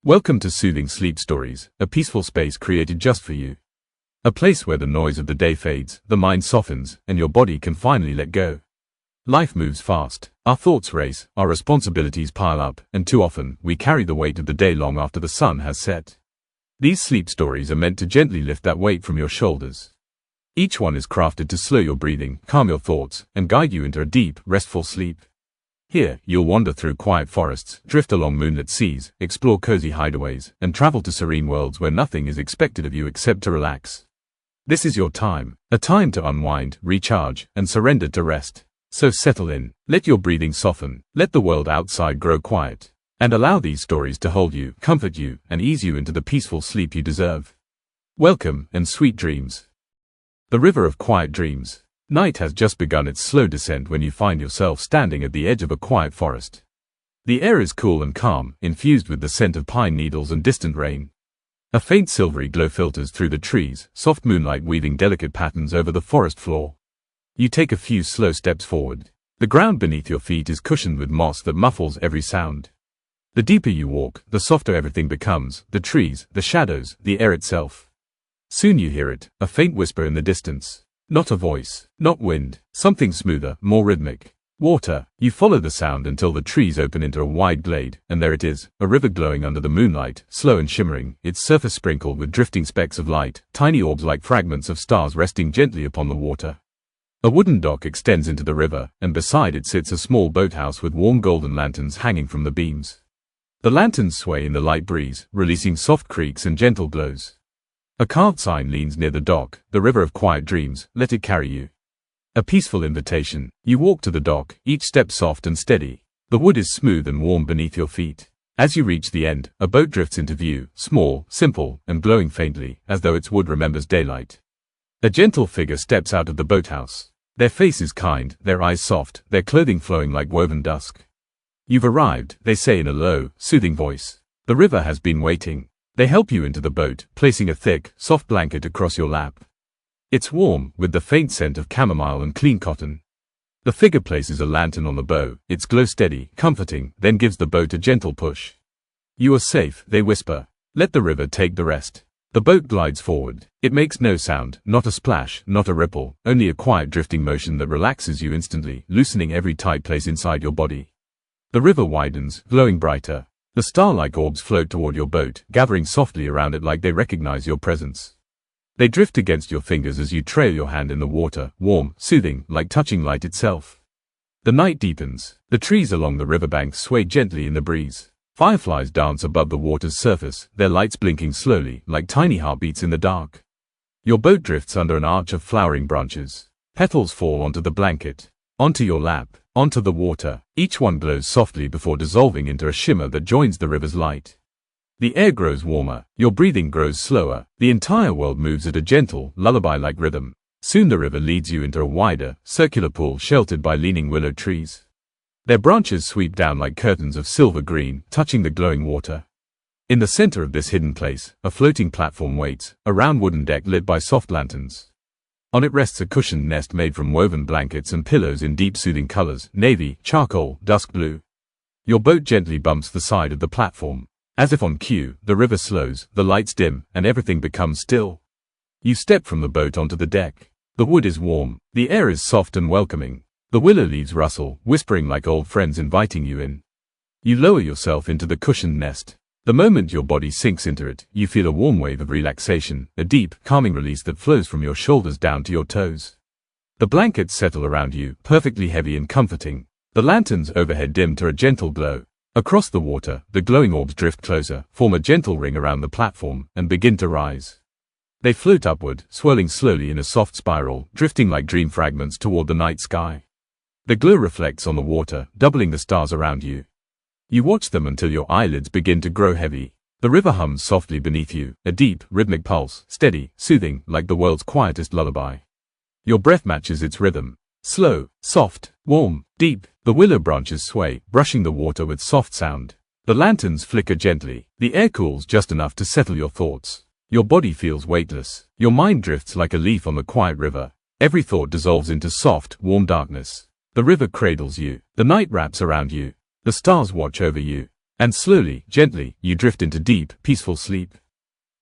Welcome to Soothing Sleep Stories, a peaceful space created just for you. A place where the noise of the day fades, the mind softens, and your body can finally let go. Life moves fast, our thoughts race, our responsibilities pile up, and too often, we carry the weight of the day long after the sun has set. These sleep stories are meant to gently lift that weight from your shoulders. Each one is crafted to slow your breathing, calm your thoughts, and guide you into a deep, restful sleep. Here, you'll wander through quiet forests, drift along moonlit seas, explore cozy hideaways, and travel to serene worlds where nothing is expected of you except to relax. This is your time, a time to unwind, recharge, and surrender to rest. So settle in, let your breathing soften, let the world outside grow quiet, and allow these stories to hold you, comfort you, and ease you into the peaceful sleep you deserve. Welcome, and sweet dreams. The River of Quiet Dreams. Night has just begun its slow descent when you find yourself standing at the edge of a quiet forest. The air is cool and calm, infused with the scent of pine needles and distant rain. A faint silvery glow filters through the trees, soft moonlight weaving delicate patterns over the forest floor. You take a few slow steps forward. The ground beneath your feet is cushioned with moss that muffles every sound. The deeper you walk, the softer everything becomes, the trees, the shadows, the air itself. Soon you hear it, a faint whisper in the distance. Not a voice, not wind, something smoother, more rhythmic. Water. You follow the sound until the trees open into a wide glade, and there it is, a river glowing under the moonlight, slow and shimmering, its surface sprinkled with drifting specks of light, tiny orbs like fragments of stars resting gently upon the water. A wooden dock extends into the river, and beside it sits a small boathouse with warm golden lanterns hanging from the beams. The lanterns sway in the light breeze, releasing soft creaks and gentle glows. A carved sign leans near the dock, the River of Quiet Dreams, let it carry you. A peaceful invitation. You walk to the dock, each step soft and steady. The wood is smooth and warm beneath your feet. As you reach the end, a boat drifts into view, small, simple, and glowing faintly, as though its wood remembers daylight. A gentle figure steps out of the boathouse. Their face is kind, their eyes soft, their clothing flowing like woven dusk. You've arrived, they say in a low, soothing voice. The river has been waiting. They help you into the boat, placing a thick, soft blanket across your lap. It's warm, with the faint scent of chamomile and clean cotton. The figure places a lantern on the bow, its glow steady, comforting, then gives the boat a gentle push. You are safe, they whisper. Let the river take the rest. The boat glides forward. It makes no sound, not a splash, not a ripple, only a quiet drifting motion that relaxes you instantly, loosening every tight place inside your body. The river widens, glowing brighter. The star-like orbs float toward your boat, gathering softly around it like they recognize your presence. They drift against your fingers as you trail your hand in the water, warm, soothing, like touching light itself. The night deepens. The trees along the riverbank sway gently in the breeze. Fireflies dance above the water's surface, their lights blinking slowly, like tiny heartbeats in the dark. Your boat drifts under an arch of flowering branches. Petals fall onto the blanket, onto your lap, onto the water. Each one glows softly before dissolving into a shimmer that joins the river's light. The air grows warmer, your breathing grows slower, the entire world moves at a gentle, lullaby-like rhythm. Soon the river leads you into a wider, circular pool sheltered by leaning willow trees. Their branches sweep down like curtains of silver green, touching the glowing water. In the center of this hidden place, a floating platform waits, a round wooden deck lit by soft lanterns. On it rests a cushioned nest made from woven blankets and pillows in deep soothing colors, navy, charcoal, dusk blue. Your boat gently bumps the side of the platform. As if on cue, the river slows, the lights dim, and everything becomes still. You step from the boat onto the deck. The wood is warm, the air is soft and welcoming. The willow leaves rustle, whispering like old friends inviting you in. You lower yourself into the cushioned nest. The moment your body sinks into it, you feel a warm wave of relaxation, a deep, calming release that flows from your shoulders down to your toes. The blankets settle around you, perfectly heavy and comforting. The lanterns overhead dim to a gentle glow. Across the water, the glowing orbs drift closer, form a gentle ring around the platform, and begin to rise. They float upward, swirling slowly in a soft spiral, drifting like dream fragments toward the night sky. The glow reflects on the water, doubling the stars around you. You watch them until your eyelids begin to grow heavy. The river hums softly beneath you, a deep, rhythmic pulse, steady, soothing, like the world's quietest lullaby. Your breath matches its rhythm. Slow, soft, warm, deep. The willow branches sway, brushing the water with soft sound. The lanterns flicker gently. The air cools just enough to settle your thoughts. Your body feels weightless. Your mind drifts like a leaf on the quiet river. Every thought dissolves into soft, warm darkness. The river cradles you. The night wraps around you. The stars watch over you. And slowly, gently, you drift into deep, peaceful sleep.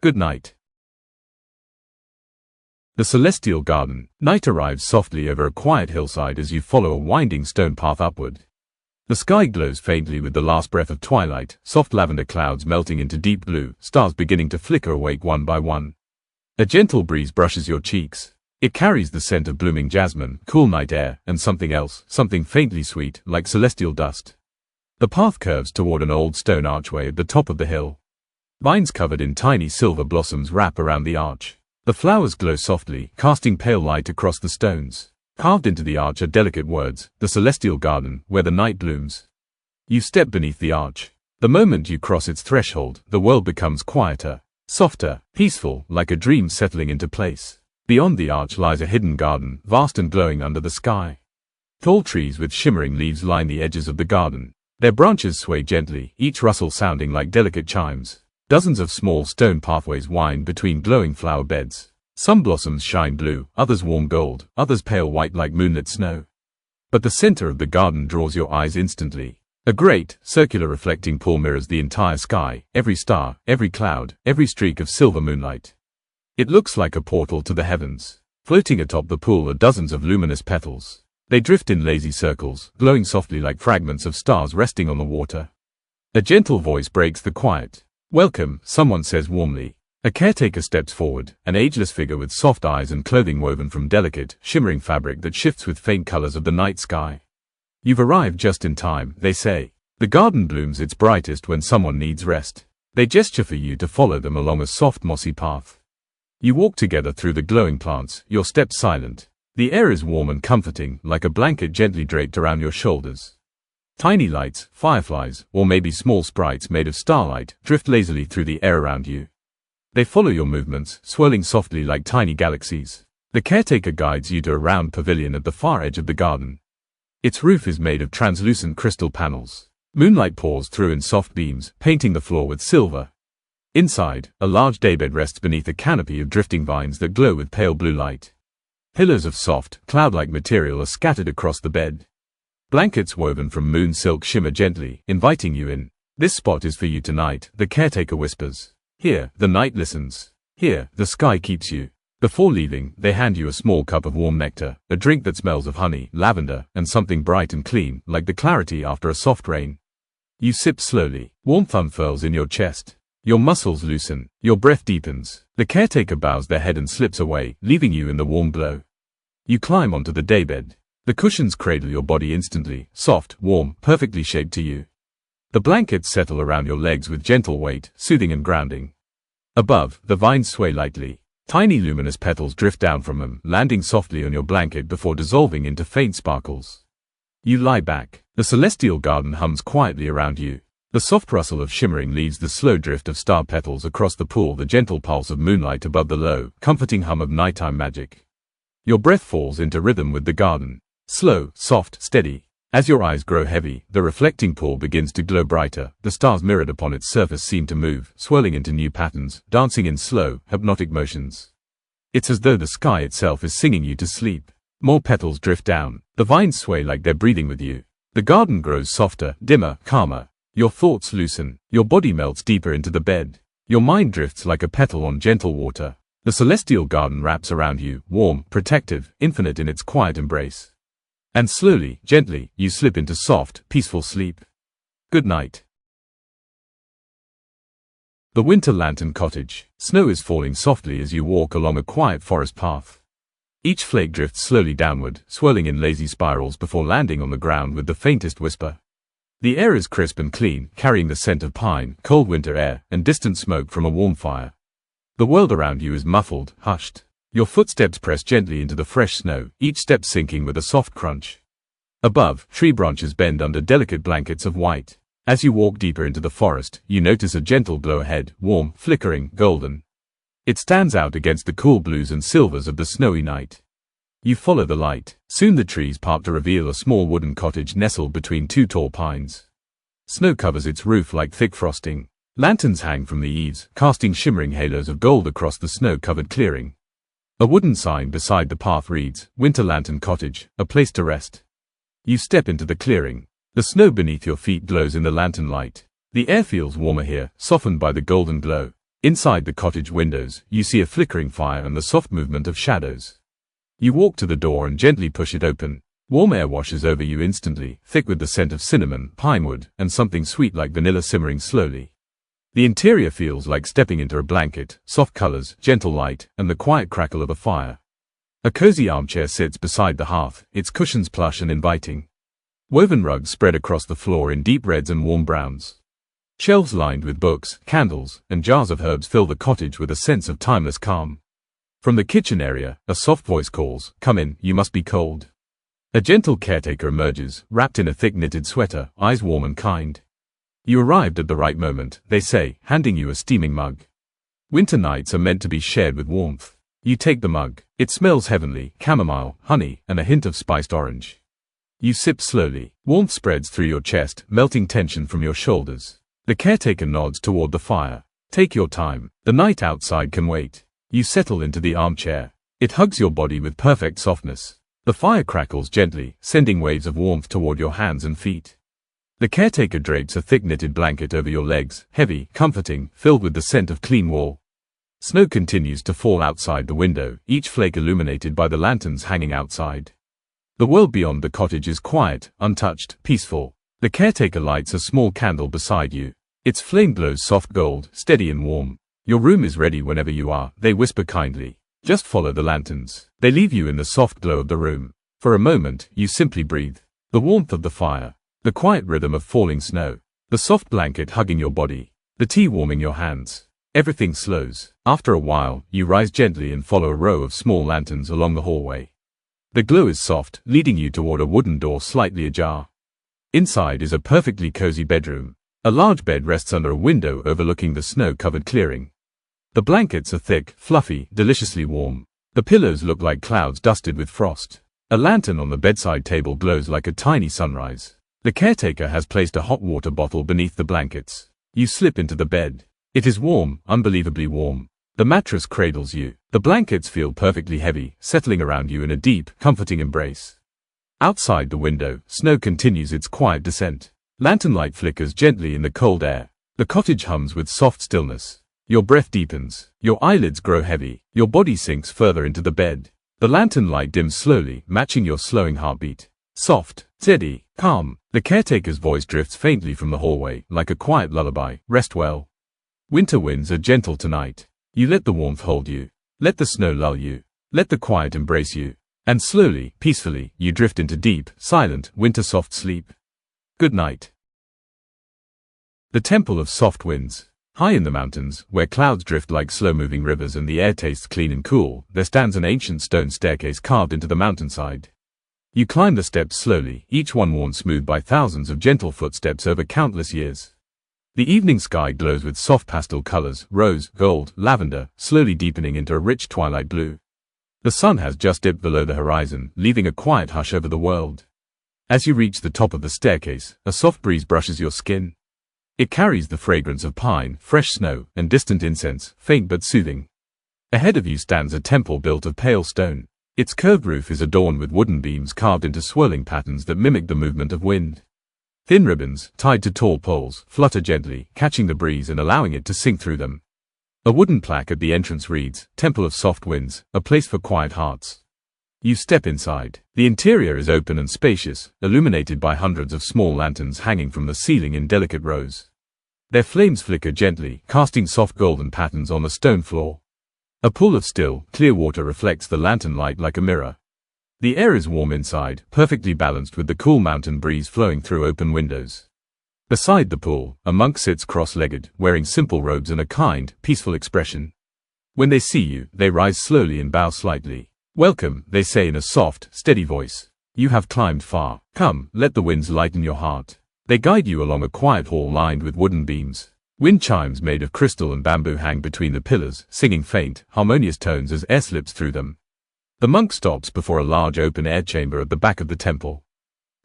Good night. The Celestial Garden. Night arrives softly over a quiet hillside as you follow a winding stone path upward. The sky glows faintly with the last breath of twilight, soft lavender clouds melting into deep blue, stars beginning to flicker awake one by one. A gentle breeze brushes your cheeks. It carries the scent of blooming jasmine, cool night air, and something else, something faintly sweet, like celestial dust. The path curves toward an old stone archway at the top of the hill. Vines covered in tiny silver blossoms wrap around the arch. The flowers glow softly, casting pale light across the stones. Carved into the arch are delicate words, the Celestial Garden, where the night blooms. You step beneath the arch. The moment you cross its threshold, the world becomes quieter, softer, peaceful, like a dream settling into place. Beyond the arch lies a hidden garden, vast and glowing under the sky. Tall trees with shimmering leaves line the edges of the garden. Their branches sway gently, each rustle sounding like delicate chimes. Dozens of small stone pathways wind between glowing flower beds. Some blossoms shine blue, others warm gold, others pale white like moonlit snow. But the center of the garden draws your eyes instantly. A great, circular reflecting pool mirrors the entire sky, every star, every cloud, every streak of silver moonlight. It looks like a portal to the heavens. Floating atop the pool are dozens of luminous petals. They drift in lazy circles, glowing softly like fragments of stars resting on the water. A gentle voice breaks the quiet. "Welcome," someone says warmly. A caretaker steps forward, an ageless figure with soft eyes and clothing woven from delicate, shimmering fabric that shifts with faint colors of the night sky. "You've arrived just in time," they say. The garden blooms its brightest when someone needs rest. They gesture for you to follow them along a soft mossy path. You walk together through the glowing plants, your steps silent. The air is warm and comforting, like a blanket gently draped around your shoulders. Tiny lights, fireflies, or maybe small sprites made of starlight, drift lazily through the air around you. They follow your movements, swirling softly like tiny galaxies. The caretaker guides you to a round pavilion at the far edge of the garden. Its roof is made of translucent crystal panels. Moonlight pours through in soft beams, painting the floor with silver. Inside, a large daybed rests beneath a canopy of drifting vines that glow with pale blue light. Pillars of soft, cloud-like material are scattered across the bed. Blankets woven from moon silk shimmer gently, inviting you in. "This spot is for you tonight," the caretaker whispers. "Here, the night listens. Here, the sky keeps you." Before leaving, they hand you a small cup of warm nectar, a drink that smells of honey, lavender, and something bright and clean, like the clarity after a soft rain. You sip slowly. Warmth unfurls in your chest. Your muscles loosen. Your breath deepens. The caretaker bows their head and slips away, leaving you in the warm glow. You climb onto the daybed. The cushions cradle your body instantly, soft, warm, perfectly shaped to you. The blankets settle around your legs with gentle weight, soothing and grounding. Above, the vines sway lightly. Tiny luminous petals drift down from them, landing softly on your blanket before dissolving into faint sparkles. You lie back. The Celestial Garden hums quietly around you. The soft rustle of shimmering leaves, the slow drift of star petals across the pool, the gentle pulse of moonlight above the low, comforting hum of nighttime magic. Your breath falls into rhythm with the garden. Slow, soft, steady. As your eyes grow heavy, the reflecting pool begins to glow brighter. The stars mirrored upon its surface seem to move, swirling into new patterns, dancing in slow, hypnotic motions. It's as though the sky itself is singing you to sleep. More petals drift down. The vines sway like they're breathing with you. The garden grows softer, dimmer, calmer. Your thoughts loosen. Your body melts deeper into the bed. Your mind drifts like a petal on gentle water. The Celestial Garden wraps around you, warm, protective, infinite in its quiet embrace. And slowly, gently, you slip into soft, peaceful sleep. Good night. The Winter Lantern Cottage. Snow is falling softly as you walk along a quiet forest path. Each flake drifts slowly downward, swirling in lazy spirals before landing on the ground with the faintest whisper. The air is crisp and clean, carrying the scent of pine, cold winter air, and distant smoke from a warm fire. The world around you is muffled, hushed. Your footsteps press gently into the fresh snow, each step sinking with a soft crunch. Above, tree branches bend under delicate blankets of white. As you walk deeper into the forest, you notice a gentle glow ahead, warm, flickering, golden. It stands out against the cool blues and silvers of the snowy night. You follow the light. Soon the trees part to reveal a small wooden cottage nestled between two tall pines. Snow covers its roof like thick frosting. Lanterns hang from the eaves, casting shimmering halos of gold across the snow-covered clearing. A wooden sign beside the path reads, "Winter Lantern Cottage, a place to rest." You step into the clearing. The snow beneath your feet glows in the lantern light. The air feels warmer here, softened by the golden glow. Inside the cottage windows, you see a flickering fire and the soft movement of shadows. You walk to the door and gently push it open. Warm air washes over you instantly, thick with the scent of cinnamon, pinewood, and something sweet like vanilla simmering slowly. The interior feels like stepping into a blanket, soft colors, gentle light, and the quiet crackle of a fire. A cozy armchair sits beside the hearth, its cushions plush and inviting. Woven rugs spread across the floor in deep reds and warm browns. Shelves lined with books, candles, and jars of herbs fill the cottage with a sense of timeless calm. From the kitchen area, a soft voice calls, "Come in, you must be cold." A gentle caretaker emerges, wrapped in a thick knitted sweater, eyes warm and kind. You arrived at the right moment, they say, handing you a steaming mug. Winter nights are meant to be shared with warmth. You take the mug. It smells heavenly, chamomile, honey, and a hint of spiced orange. You sip slowly. Warmth spreads through your chest, melting tension from your shoulders. The caretaker nods toward the fire. Take your time. The night outside can wait. You settle into the armchair. It hugs your body with perfect softness. The fire crackles gently, sending waves of warmth toward your hands and feet. The caretaker drapes a thick knitted blanket over your legs, heavy, comforting, filled with the scent of clean wool. Snow continues to fall outside the window, each flake illuminated by the lanterns hanging outside. The world beyond the cottage is quiet, untouched, peaceful. The caretaker lights a small candle beside you. Its flame glows soft gold, steady and warm. Your room is ready whenever you are, they whisper kindly. Just follow the lanterns. They leave you in the soft glow of the room. For a moment, you simply breathe. The warmth of the fire. The quiet rhythm of falling snow. The soft blanket hugging your body. The tea warming your hands. Everything slows. After a while, you rise gently and follow a row of small lanterns along the hallway. The glow is soft, leading you toward a wooden door slightly ajar. Inside is a perfectly cozy bedroom. A large bed rests under a window overlooking the snow-covered clearing. The blankets are thick, fluffy, deliciously warm. The pillows look like clouds dusted with frost. A lantern on the bedside table glows like a tiny sunrise. The caretaker has placed a hot water bottle beneath the blankets. You slip into the bed. It is warm, unbelievably warm. The mattress cradles you. The blankets feel perfectly heavy, settling around you in a deep, comforting embrace. Outside the window, snow continues its quiet descent. Lantern light flickers gently in the cold air. The cottage hums with soft stillness. Your breath deepens. Your eyelids grow heavy. Your body sinks further into the bed. The lantern light dims slowly, matching your slowing heartbeat. Soft, steady, calm. The caretaker's voice drifts faintly from the hallway, like a quiet lullaby. Rest well. Winter winds are gentle tonight. You let the warmth hold you. Let the snow lull you. Let the quiet embrace you. And slowly, peacefully, you drift into deep, silent, winter soft sleep. Good night. The Temple of Soft Winds. High in the mountains, where clouds drift like slow-moving rivers and the air tastes clean and cool, there stands an ancient stone staircase carved into the mountainside. You climb the steps slowly, each one worn smooth by thousands of gentle footsteps over countless years. The evening sky glows with soft pastel colors, rose, gold, lavender, slowly deepening into a rich twilight blue. The sun has just dipped below the horizon, leaving a quiet hush over the world. As you reach the top of the staircase, a soft breeze brushes your skin. It carries the fragrance of pine, fresh snow, and distant incense, faint but soothing. Ahead of you stands a temple built of pale stone. Its curved roof is adorned with wooden beams carved into swirling patterns that mimic the movement of wind. Thin ribbons, tied to tall poles, flutter gently, catching the breeze and allowing it to sink through them. A wooden plaque at the entrance reads, "Temple of Soft Winds, a place for quiet hearts." You step inside. The interior is open and spacious, illuminated by hundreds of small lanterns hanging from the ceiling in delicate rows. Their flames flicker gently, casting soft golden patterns on the stone floor. A pool of still, clear water reflects the lantern light like a mirror. The air is warm inside, perfectly balanced with the cool mountain breeze flowing through open windows. Beside the pool, a monk sits cross-legged, wearing simple robes and a kind, peaceful expression. When they see you, they rise slowly and bow slightly. "Welcome," they say in a soft, steady voice. "You have climbed far. Come, let the winds lighten your heart." They guide you along a quiet hall lined with wooden beams. Wind chimes made of crystal and bamboo hang between the pillars, singing faint, harmonious tones as air slips through them. The monk stops before a large open-air chamber at the back of the temple.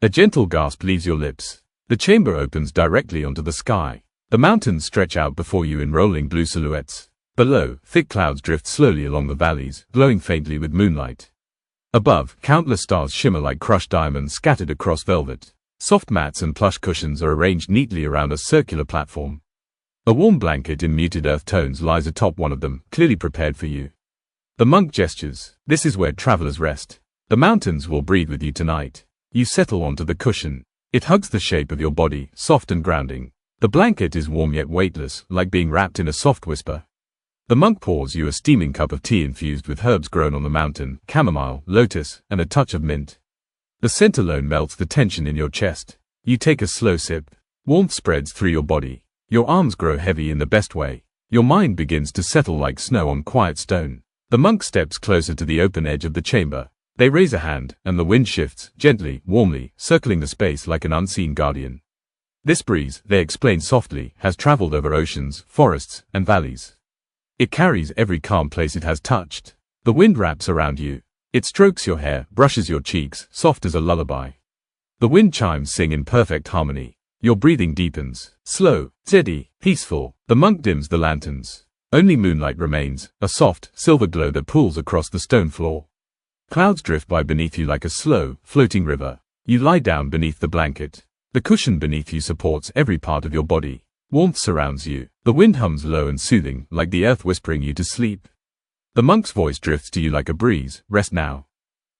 A gentle gasp leaves your lips. The chamber opens directly onto the sky. The mountains stretch out before you in rolling blue silhouettes. Below, thick clouds drift slowly along the valleys, glowing faintly with moonlight. Above, countless stars shimmer like crushed diamonds scattered across velvet. Soft mats and plush cushions are arranged neatly around a circular platform. A warm blanket in muted earth tones lies atop one of them, clearly prepared for you. The monk gestures. This is where travelers rest. The mountains will breathe with you tonight. You settle onto the cushion. It hugs the shape of your body, soft and grounding. The blanket is warm yet weightless, like being wrapped in a soft whisper. The monk pours you a steaming cup of tea infused with herbs grown on the mountain, chamomile, lotus, and a touch of mint. The scent alone melts the tension in your chest. You take a slow sip. Warmth spreads through your body. Your arms grow heavy in the best way. Your mind begins to settle like snow on quiet stone. The monk steps closer to the open edge of the chamber. They raise a hand, and the wind shifts, gently, warmly, circling the space like an unseen guardian. This breeze, they explain softly, has traveled over oceans, forests, and valleys. It carries every calm place it has touched. The wind wraps around you. It strokes your hair, brushes your cheeks, soft as a lullaby. The wind chimes sing in perfect harmony. Your breathing deepens. Slow, steady, peaceful. The monk dims the lanterns. Only moonlight remains, a soft, silver glow that pools across the stone floor. Clouds drift by beneath you like a slow, floating river. You lie down beneath the blanket. The cushion beneath you supports every part of your body. Warmth surrounds you. The wind hums low and soothing, like the earth whispering you to sleep. The monk's voice drifts to you like a breeze. Rest now.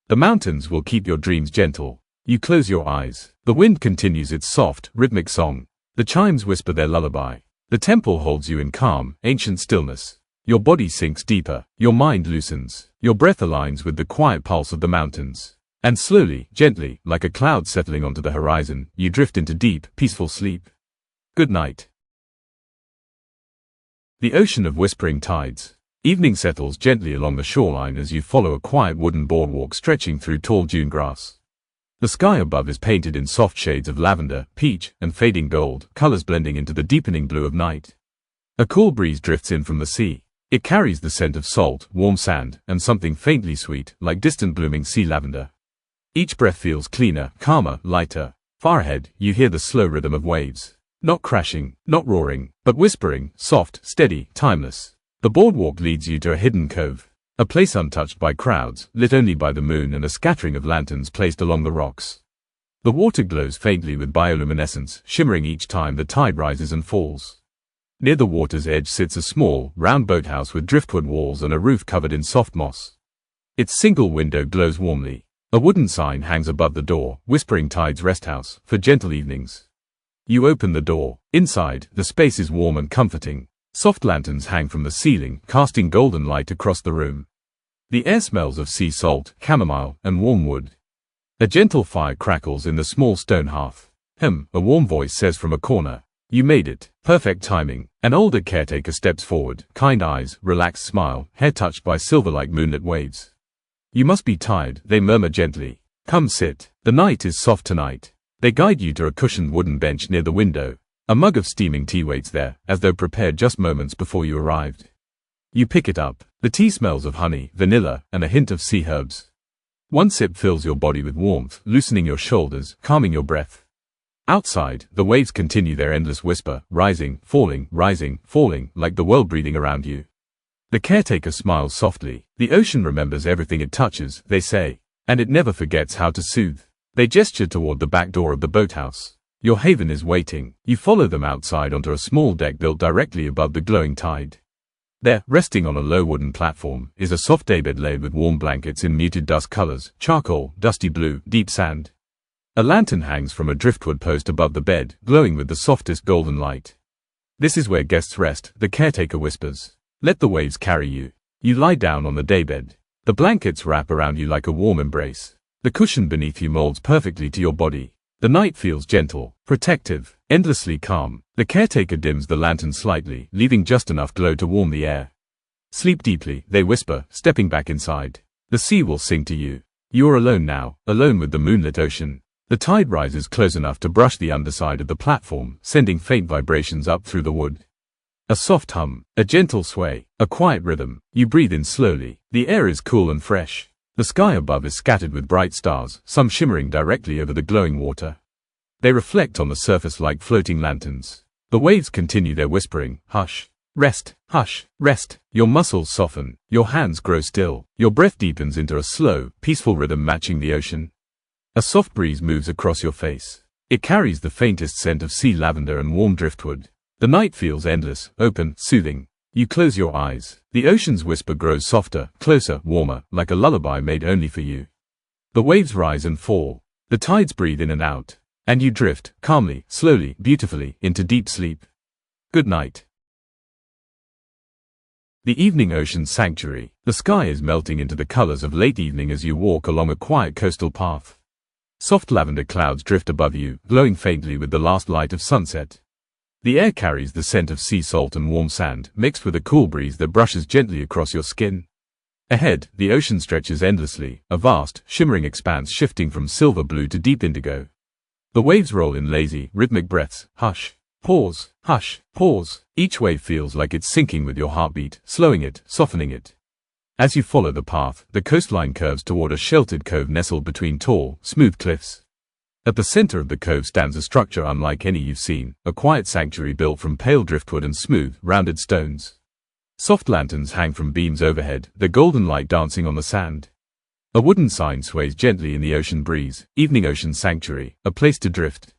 The mountains will keep your dreams gentle. You close your eyes. The wind continues its soft, rhythmic song. The chimes whisper their lullaby. The temple holds you in calm, ancient stillness. Your body sinks deeper. Your mind loosens. Your breath aligns with the quiet pulse of the mountains. And slowly, gently, like a cloud settling onto the horizon, you drift into deep, peaceful sleep. Good night. The ocean of whispering tides. Evening settles gently along the shoreline as you follow a quiet wooden boardwalk stretching through tall dune grass. The sky above is painted in soft shades of lavender, peach, and fading gold, colors blending into the deepening blue of night. A cool breeze drifts in from the sea. It carries the scent of salt, warm sand, and something faintly sweet, like distant blooming sea lavender. Each breath feels cleaner, calmer, lighter. Far ahead, you hear the slow rhythm of waves. Not crashing, not roaring, but whispering, soft, steady, timeless. The boardwalk leads you to a hidden cove. A place untouched by crowds, lit only by the moon and a scattering of lanterns placed along the rocks. The water glows faintly with bioluminescence, shimmering each time the tide rises and falls. Near the water's edge sits a small, round boathouse with driftwood walls and a roof covered in soft moss. Its single window glows warmly. A wooden sign hangs above the door, whispering Tide's Rest House, for gentle evenings. You open the door. Inside, the space is warm and comforting. Soft lanterns hang from the ceiling, casting golden light across the room. The air smells of sea salt, chamomile, and warm wood. A gentle fire crackles in the small stone hearth. A warm voice says from a corner, "You made it." Perfect timing. An older caretaker steps forward, kind eyes, relaxed smile, hair touched by silver-like moonlit waves. "You must be tired," they murmur gently. "Come sit. The night is soft tonight." They guide you to a cushioned wooden bench near the window. A mug of steaming tea waits there, as though prepared just moments before you arrived. You pick it up. The tea smells of honey, vanilla, and a hint of sea herbs. One sip fills your body with warmth, loosening your shoulders, calming your breath. Outside, the waves continue their endless whisper, rising, falling, like the world breathing around you. The caretaker smiles softly. The ocean remembers everything it touches, they say, and it never forgets how to soothe. They gesture toward the back door of the boathouse. Your haven is waiting. You follow them outside onto a small deck built directly above the glowing tide. There, resting on a low wooden platform, is a soft daybed laid with warm blankets in muted dust colors, charcoal, dusty blue, deep sand. A lantern hangs from a driftwood post above the bed, glowing with the softest golden light. "This is where guests rest," the caretaker whispers. "Let the waves carry you." You lie down on the daybed. The blankets wrap around you like a warm embrace. The cushion beneath you molds perfectly to your body. The night feels gentle, protective, endlessly calm. The caretaker dims the lantern slightly, leaving just enough glow to warm the air. "Sleep deeply," they whisper, stepping back inside. The sea will sing to you. You are alone now, alone with the moonlit ocean. The tide rises close enough to brush the underside of the platform, sending faint vibrations up through the wood. A soft hum, a gentle sway, a quiet rhythm. You breathe in slowly. The air is cool and fresh. The sky above is scattered with bright stars, some shimmering directly over the glowing water. They reflect on the surface like floating lanterns. The waves continue their whispering, "Hush, rest, hush, rest." Your muscles soften, your hands grow still, your breath deepens into a slow, peaceful rhythm matching the ocean. A soft breeze moves across your face. It carries the faintest scent of sea lavender and warm driftwood. The night feels endless, open, soothing. You close your eyes. The ocean's whisper grows softer, closer, warmer, like a lullaby made only for you. The waves rise and fall. The tides breathe in and out. And you drift, calmly, slowly, beautifully, into deep sleep. Good night. The evening ocean sanctuary. The sky is melting into the colors of late evening as you walk along a quiet coastal path. Soft lavender clouds drift above you, glowing faintly with the last light of sunset. The air carries the scent of sea salt and warm sand, mixed with a cool breeze that brushes gently across your skin. Ahead, the ocean stretches endlessly, a vast, shimmering expanse shifting from silver blue to deep indigo. The waves roll in lazy, rhythmic breaths. Hush, pause, hush, pause. Each wave feels like it's syncing with your heartbeat, slowing it, softening it. As you follow the path, the coastline curves toward a sheltered cove nestled between tall, smooth cliffs. At the center of the cove stands a structure unlike any you've seen, a quiet sanctuary built from pale driftwood and smooth, rounded stones. Soft lanterns hang from beams overhead, their golden light dancing on the sand. A wooden sign sways gently in the ocean breeze, Evening Ocean Sanctuary, a place to drift.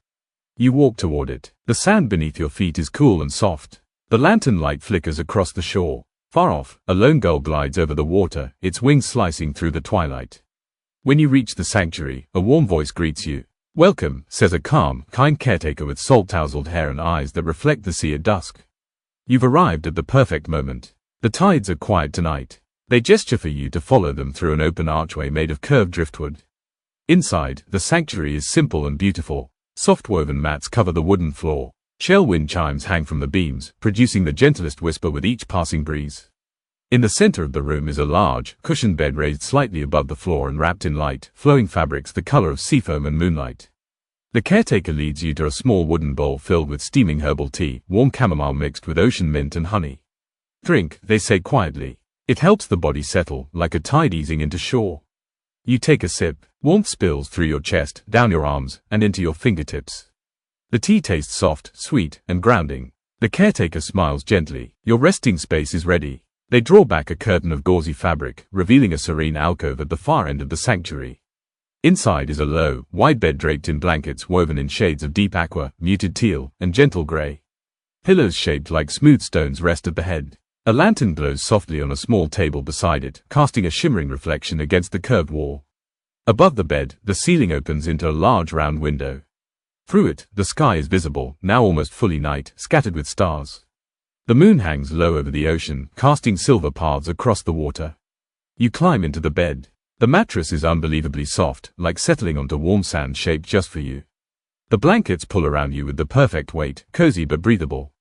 You walk toward it. The sand beneath your feet is cool and soft. The lantern light flickers across the shore. Far off, a lone gull glides over the water, its wings slicing through the twilight. When you reach the sanctuary, a warm voice greets you. Welcome, says a calm, kind caretaker with salt-tousled hair and eyes that reflect the sea at dusk. You've arrived at the perfect moment. The tides are quiet tonight. They gesture for you to follow them through an open archway made of curved driftwood. Inside, the sanctuary is simple and beautiful. Soft woven mats cover the wooden floor. Shell wind chimes hang from the beams, producing the gentlest whisper with each passing breeze. In the center of the room is a large, cushioned bed raised slightly above the floor and wrapped in light, flowing fabrics the color of seafoam and moonlight. The caretaker leads you to a small wooden bowl filled with steaming herbal tea, warm chamomile mixed with ocean mint and honey. Drink, they say quietly. It helps the body settle, like a tide easing into shore. You take a sip. Warmth spills through your chest, down your arms, and into your fingertips. The tea tastes soft, sweet, and grounding. The caretaker smiles gently. Your resting space is ready. They draw back a curtain of gauzy fabric, revealing a serene alcove at the far end of the sanctuary. Inside is a low, wide bed draped in blankets woven in shades of deep aqua, muted teal, and gentle gray. Pillows shaped like smooth stones rest at the head. A lantern glows softly on a small table beside it, casting a shimmering reflection against the curved wall. Above the bed, the ceiling opens into a large round window. Through it, the sky is visible, now almost fully night, scattered with stars. The moon hangs low over the ocean, casting silver paths across the water. You climb into the bed. The mattress is unbelievably soft, like settling onto warm sand shaped just for you. The blankets pull around you with the perfect weight, cozy but breathable.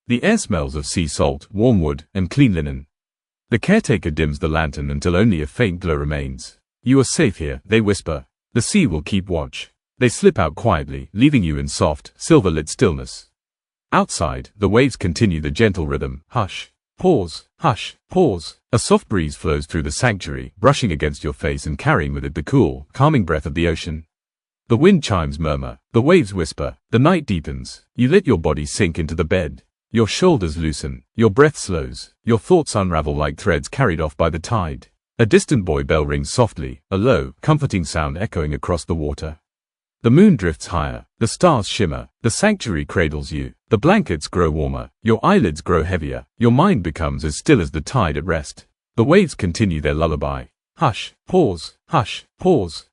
The air smells of sea salt, warm wood, and clean linen. The caretaker dims the lantern until only a faint glow remains. You are safe here, they whisper. The sea will keep watch. They slip out quietly, leaving you in soft, silver-lit stillness. Outside, the waves continue the gentle rhythm. Hush, pause, hush, pause. A soft breeze flows through the sanctuary, brushing against your face and carrying with it the cool, calming breath of the ocean. The wind chimes murmur. The waves whisper. The night deepens. You let your body sink into the bed. Your shoulders loosen. Your breath slows. Your thoughts unravel like threads carried off by the tide. A distant buoy bell rings softly, a low, comforting sound echoing across the water. The moon drifts higher. The stars shimmer. The sanctuary cradles you. The blankets grow warmer. Your eyelids grow heavier. Your mind becomes as still as the tide at rest. The waves continue their lullaby. Hush, pause,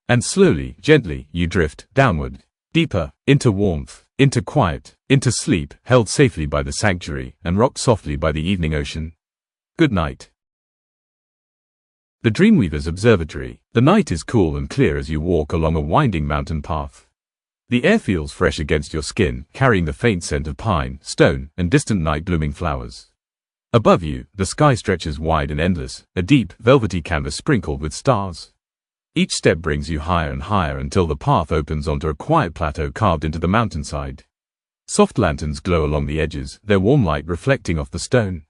and slowly, gently, you drift downward, deeper, into warmth, into quiet, into sleep, held safely by the sanctuary and rocked softly by the evening ocean. Good night. The Dreamweaver's Observatory. The night is cool and clear as you walk along a winding mountain path. The air feels fresh against your skin, carrying the faint scent of pine, stone, and distant night-blooming flowers. Above you, the sky stretches wide and endless, a deep, velvety canvas sprinkled with stars. Each step brings you higher and higher until the path opens onto a quiet plateau carved into the mountainside. Soft lanterns glow along the edges, their warm light reflecting off the stone.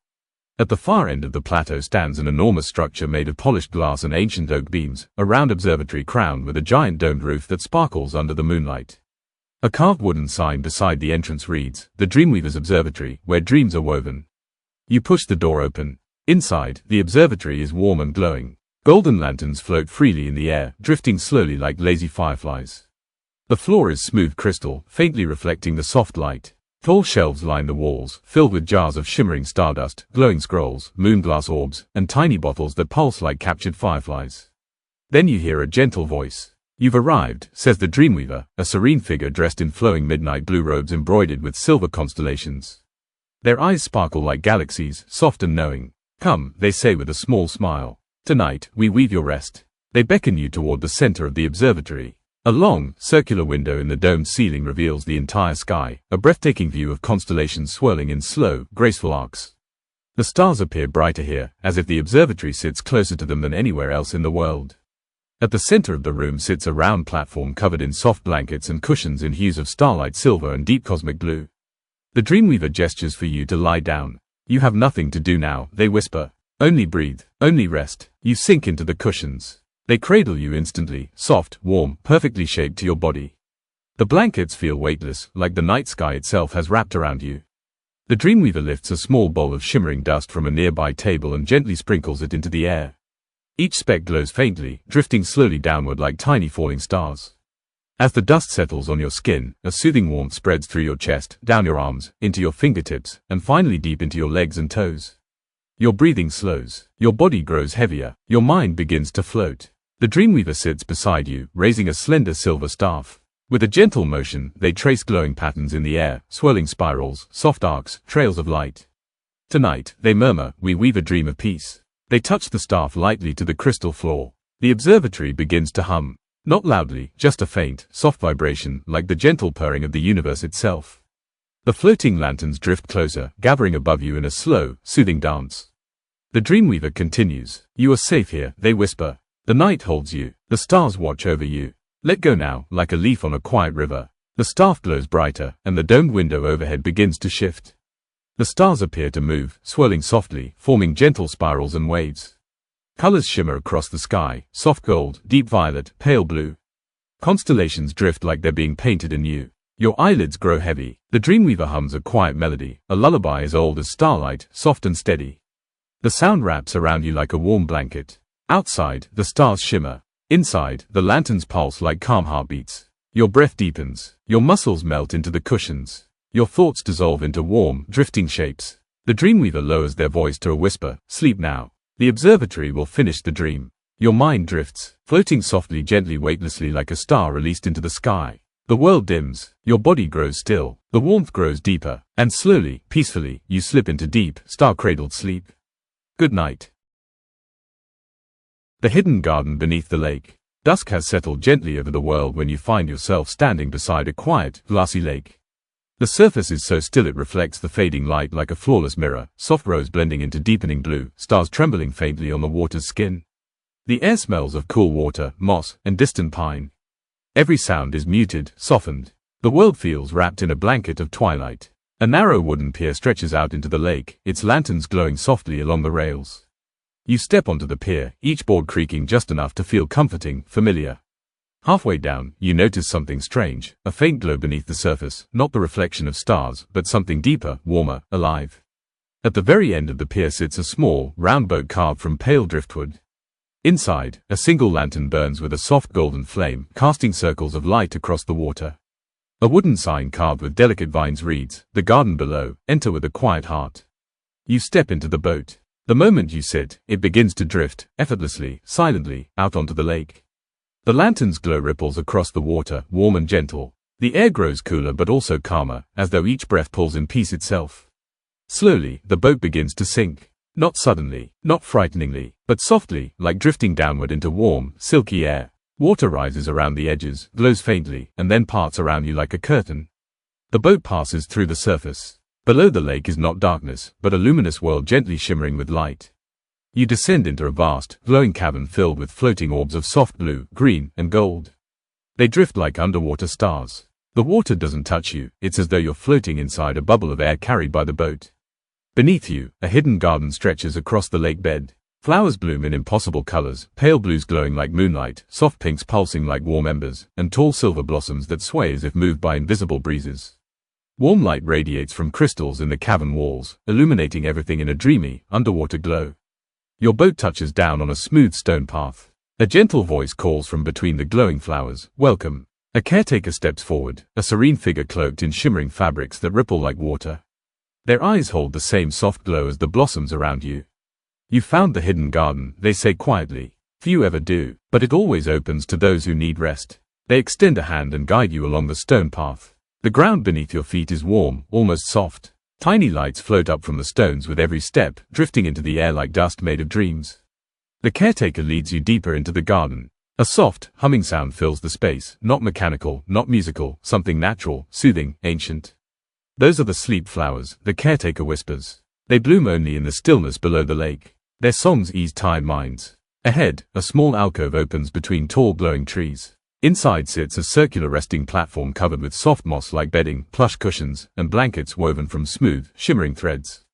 At the far end of the plateau stands an enormous structure made of polished glass and ancient oak beams, a round observatory crowned with a giant domed roof that sparkles under the moonlight. A carved wooden sign beside the entrance reads, "The Dreamweaver's Observatory, where dreams are woven." You push the door open. Inside, the observatory is warm and glowing. Golden lanterns float freely in the air, drifting slowly like lazy fireflies. The floor is smooth crystal, faintly reflecting the soft light. Tall shelves line the walls, filled with jars of shimmering stardust, glowing scrolls, moonglass orbs, and tiny bottles that pulse like captured fireflies. Then you hear a gentle voice. "You've arrived," says the Dreamweaver, a serene figure dressed in flowing midnight blue robes embroidered with silver constellations. Their eyes sparkle like galaxies, soft and knowing. "Come," they say with a small smile. "Tonight, we weave your rest." They beckon you toward the center of the observatory. A long, circular window in the domed ceiling reveals the entire sky, a breathtaking view of constellations swirling in slow, graceful arcs. The stars appear brighter here, as if the observatory sits closer to them than anywhere else in the world. At the center of the room sits a round platform covered in soft blankets and cushions in hues of starlight silver and deep cosmic blue. The Dreamweaver gestures for you to lie down. "You have nothing to do now," they whisper. "Only breathe, only rest." You sink into the cushions. They cradle you instantly, soft, warm, perfectly shaped to your body. The blankets feel weightless, like the night sky itself has wrapped around you. The Dreamweaver lifts a small bowl of shimmering dust from a nearby table and gently sprinkles it into the air. Each speck glows faintly, drifting slowly downward like tiny falling stars. As the dust settles on your skin, a soothing warmth spreads through your chest, down your arms, into your fingertips, and finally deep into your legs and toes. Your breathing slows, your body grows heavier, your mind begins to float. The Dreamweaver sits beside you, raising a slender silver staff. With a gentle motion, they trace glowing patterns in the air, swirling spirals, soft arcs, trails of light. "Tonight," they murmur, "we weave a dream of peace." They touch the staff lightly to the crystal floor. The observatory begins to hum. Not loudly, just a faint, soft vibration, like the gentle purring of the universe itself. The floating lanterns drift closer, gathering above you in a slow, soothing dance. The Dreamweaver continues. "You are safe here," they whisper. "The night holds you. The stars watch over you. Let go now, like a leaf on a quiet river." The staff glows brighter, and the domed window overhead begins to shift. The stars appear to move, swirling softly, forming gentle spirals and waves. Colors shimmer across the sky, soft gold, deep violet, pale blue. Constellations drift like they're being painted anew. Your eyelids grow heavy. The Dreamweaver hums a quiet melody, a lullaby as old as starlight, soft and steady. The sound wraps around you like a warm blanket. Outside, the stars shimmer. Inside, the lanterns pulse like calm heartbeats. Your breath deepens. Your muscles melt into the cushions. Your thoughts dissolve into warm, drifting shapes. The Dreamweaver lowers their voice to a whisper. "Sleep now. The observatory will finish the dream." Your mind drifts, floating softly, gently, weightlessly like a star released into the sky. The world dims. Your body grows still. The warmth grows deeper. And slowly, peacefully, you slip into deep, star-cradled sleep. Good night. The hidden garden beneath the lake. Dusk has settled gently over the world when you find yourself standing beside a quiet, glassy lake. The surface is so still it reflects the fading light like a flawless mirror, soft rose blending into deepening blue, stars trembling faintly on the water's skin. The air smells of cool water, moss, and distant pine. Every sound is muted, softened. The world feels wrapped in a blanket of twilight. A narrow wooden pier stretches out into the lake, its lanterns glowing softly along the rails. You step onto the pier, each board creaking just enough to feel comforting, familiar. Halfway down, you notice something strange, a faint glow beneath the surface, not the reflection of stars, but something deeper, warmer, alive. At the very end of the pier sits a small, round boat carved from pale driftwood. Inside, a single lantern burns with a soft golden flame, casting circles of light across the water. A wooden sign carved with delicate vines reads, "The garden below, enter with a quiet heart." You step into the boat. The moment you sit, it begins to drift, effortlessly, silently, out onto the lake. The lantern's glow ripples across the water, warm and gentle. The air grows cooler but also calmer, as though each breath pulls in peace itself. Slowly, the boat begins to sink. Not suddenly, not frighteningly, but softly, like drifting downward into warm, silky air. Water rises around the edges, glows faintly, and then parts around you like a curtain. The boat passes through the surface. Below the lake is not darkness, but a luminous world gently shimmering with light. You descend into a vast, glowing cavern filled with floating orbs of soft blue, green, and gold. They drift like underwater stars. The water doesn't touch you, it's as though you're floating inside a bubble of air carried by the boat. Beneath you, a hidden garden stretches across the lake bed. Flowers bloom in impossible colors, pale blues glowing like moonlight, soft pinks pulsing like warm embers, and tall silver blossoms that sway as if moved by invisible breezes. Warm light radiates from crystals in the cavern walls, illuminating everything in a dreamy, underwater glow. Your boat touches down on a smooth stone path. A gentle voice calls from between the glowing flowers, "Welcome." A caretaker steps forward, a serene figure cloaked in shimmering fabrics that ripple like water. Their eyes hold the same soft glow as the blossoms around you. You found the hidden garden, they say quietly. Few ever do, but it always opens to those who need rest. They extend a hand and guide you along the stone path. The ground beneath your feet is warm, almost soft. Tiny lights float up from the stones with every step, drifting into the air like dust made of dreams. The caretaker leads you deeper into the garden. A soft, humming sound fills the space, not mechanical, not musical, something natural, soothing, ancient. Those are the sleep flowers, the caretaker whispers. They bloom only in the stillness below the lake. Their songs ease tired minds. Ahead, a small alcove opens between tall glowing trees. Inside sits a circular resting platform covered with soft moss-like bedding, plush cushions, and blankets woven from smooth, shimmering threads.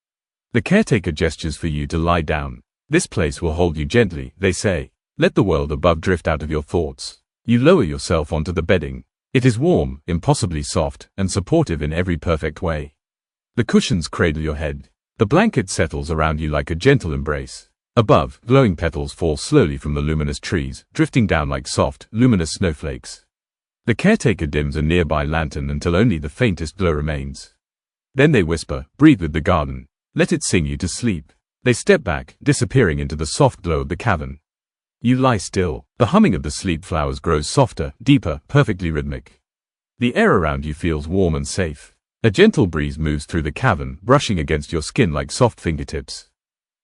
The caretaker gestures for you to lie down. This place will hold you gently, they say. Let the world above drift out of your thoughts. You lower yourself onto the bedding. It is warm, impossibly soft, and supportive in every perfect way. The cushions cradle your head. The blanket settles around you like a gentle embrace. Above, glowing petals fall slowly from the luminous trees, drifting down like soft, luminous snowflakes. The caretaker dims a nearby lantern until only the faintest glow remains. Then they whisper, "Breathe with the garden. Let it sing you to sleep." They step back, disappearing into the soft glow of the cavern. You lie still. The humming of the sleep flowers grows softer, deeper, perfectly rhythmic. The air around you feels warm and safe. A gentle breeze moves through the cavern, brushing against your skin like soft fingertips.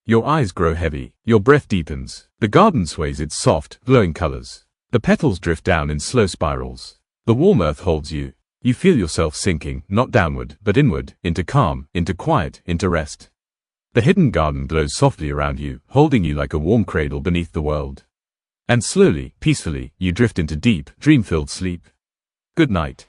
Your eyes grow heavy, your breath deepens. The garden sways its soft, glowing colors. The petals drift down in slow spirals. The warm earth holds you. You feel yourself sinking, not downward, but inward, into calm, into quiet, into rest. The hidden garden glows softly around you, holding you like a warm cradle beneath the world. And slowly, peacefully, you drift into deep, dream-filled sleep. Good night.